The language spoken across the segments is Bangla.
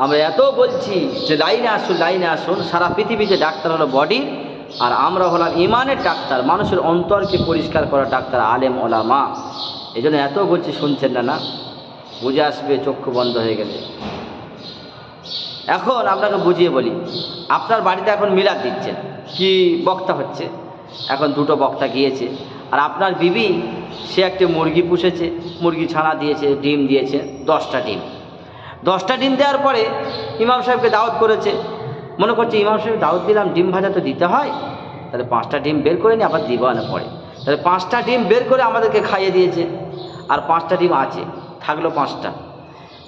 আমরা এত বলছি যে লাইনে আসুন, লাইনে আসুন। সারা পৃথিবীতে ডাক্তার হলো বডির, আর আমরা হলাম ইমানের ডাক্তার, মানুষের অন্তরকে পরিষ্কার করা ডাক্তার, আলেম ওলামা। এই জন্য এত বলছি, শুনছেন না? না বুঝে আসবে চক্ষু বন্ধ হয়ে গেলে। এখন আপনাকে বুঝিয়ে বলি, আপনার বাড়িতে এখন মিলাদ দিচ্ছেন, কি বক্তা হচ্ছে, এখন দুটো বক্তা গিয়েছে, আর আপনার বিবি সে একটা মুরগি পুষেছে, মুরগি ছানা দিয়েছে, ডিম দিয়েছে 10টা ডিম। 10টা ডিম দেওয়ার পরে ইমাম সাহেবকে দাওয়াত করেছে, মনে করছে ইমাম সাহেব দাওয়াত দিলাম, ডিম ভাজা তো দিতে হয়, তাহলে 5টা ডিম বের করে নিয়ে আবার দিব না পরে, তাহলে 5টা ডিম বের করে আমাদেরকে খাইয়ে দিয়েছে, আর 5টা ডিম আছে, থাকলো 5টা।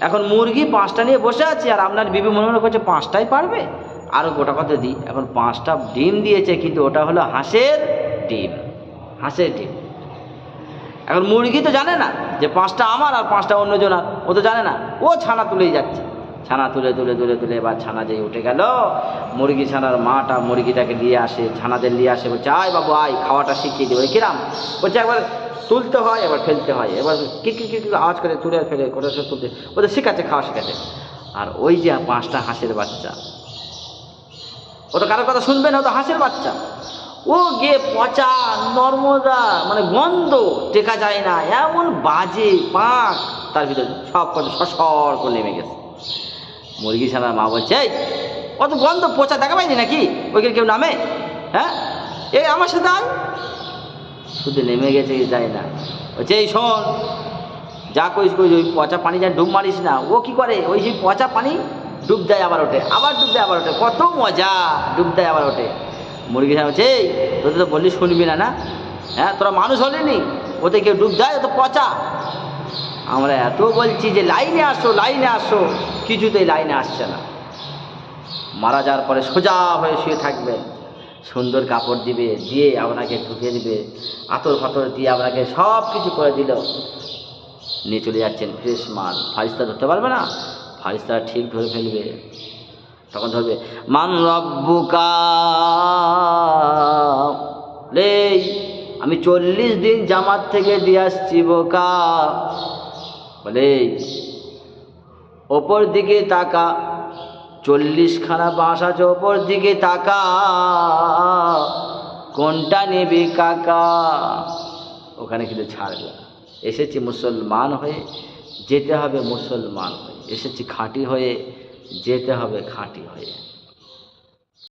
এখন মুরগি 5টা নিয়ে বসে আছে, আর আপনার বিবি মনে মনে করছে 5টাই পারবে, আরও গোটা কত দিই। এখন 5টা ডিম দিয়েছে, কিন্তু ওটা হলো হাঁসের ডিম, হাঁসের ডিম। এখন মুরগি তো জানে না যে 5টা আমার আর 5টা অন্যজনার, ও তো জানে না, ও ছানা তুলেই যাচ্ছে, ছানা তুলে তুলে তুলে তুলে এবার ছানা যেই উঠে গেল, মুরগি ছানার মাটা মুরগিটাকে নিয়ে আসে, ছানাদের নিয়ে আসে, বলছে আয় বাবু আয়, খাওয়াটা শিখিয়ে দিই। কিরাম বলছে, একবার তুলতে হয়, এবার ফেলতে হয়, এবার কি আওয়াজ করে তুলে ফেলে কোটা সব তুলতে, ওদের শেখাচ্ছে, খাওয়া শেখাচ্ছে। আর ওই যে 5টা হাঁসের বাচ্চা, ও তো কারোর কথা শুনবে না, ও তো হাঁসের বাচ্চা, ও গিয়ে পচা নর্মদা, মানে গন্ধ টেকা যায় না, এমন বাজে পাক, তার ভিতরে সব কথা সসর করে নেমে গেছে। মুরগি ছানার মা বলছে, এই অত গন্ধ পচা দেখা পাইনি নাকি, ওইখানে কেউ নামে? হ্যাঁ, এই আমার সাথে আয়। শুধু নেমে গেছে, যায় না। বলছে এই শোন, যা করিস করিস, ওই পচা পানি যা ডুব মারিস না। ও কি করে, ওই সেই পচা পানি ডুব দেয় আবার ওঠে, আবার ডুব দেয় আবার ওঠে, কত মজা, ডুব দেয় আবার ওঠে। মুরগি ছানা বলছে, এই তোদের তো বললি শুনবি না, না? হ্যাঁ, তোরা মানুষ হলিনি, ওতে কেউ ডুব দেয়, ও তো পচা। আমরা এত বলছি যে লাইনে আসো, লাইনে আসো, কিছুতেই লাইনে আসছে না। মারা যাওয়ার পরে সোজা হয়ে শুয়ে থাকবেন, সুন্দর কাপড় দিবে, দিয়ে আপনাকে ঢুকিয়ে দিবে, আতর ফাতর দিয়ে আপনাকে সব কিছু করে দিল, নিয়ে চলে যাচ্ছেন ফ্রেশ মাল। ফারিস্তা ধরতে পারবে না, ফারিস্তা ঠিক ধরে ফেলবে। তখন ধরবে, মান রব্বুকা, রে আমি 40 দিন জামাত থেকে দিয়ে আসছি বোকা। বলে ওপর দিকে তাকা, 40খানা বাঁশ আছে, ওপর দিকে তাকা, কোনটা নেবে কাকা? ওখানে কিন্তু ছাড়বে না। এসেছি মুসলমান হয়ে, যেতে হবে মুসলমান হয়ে, এসেছি খাঁটি হয়ে, যেতে হবে খাঁটি হয়ে।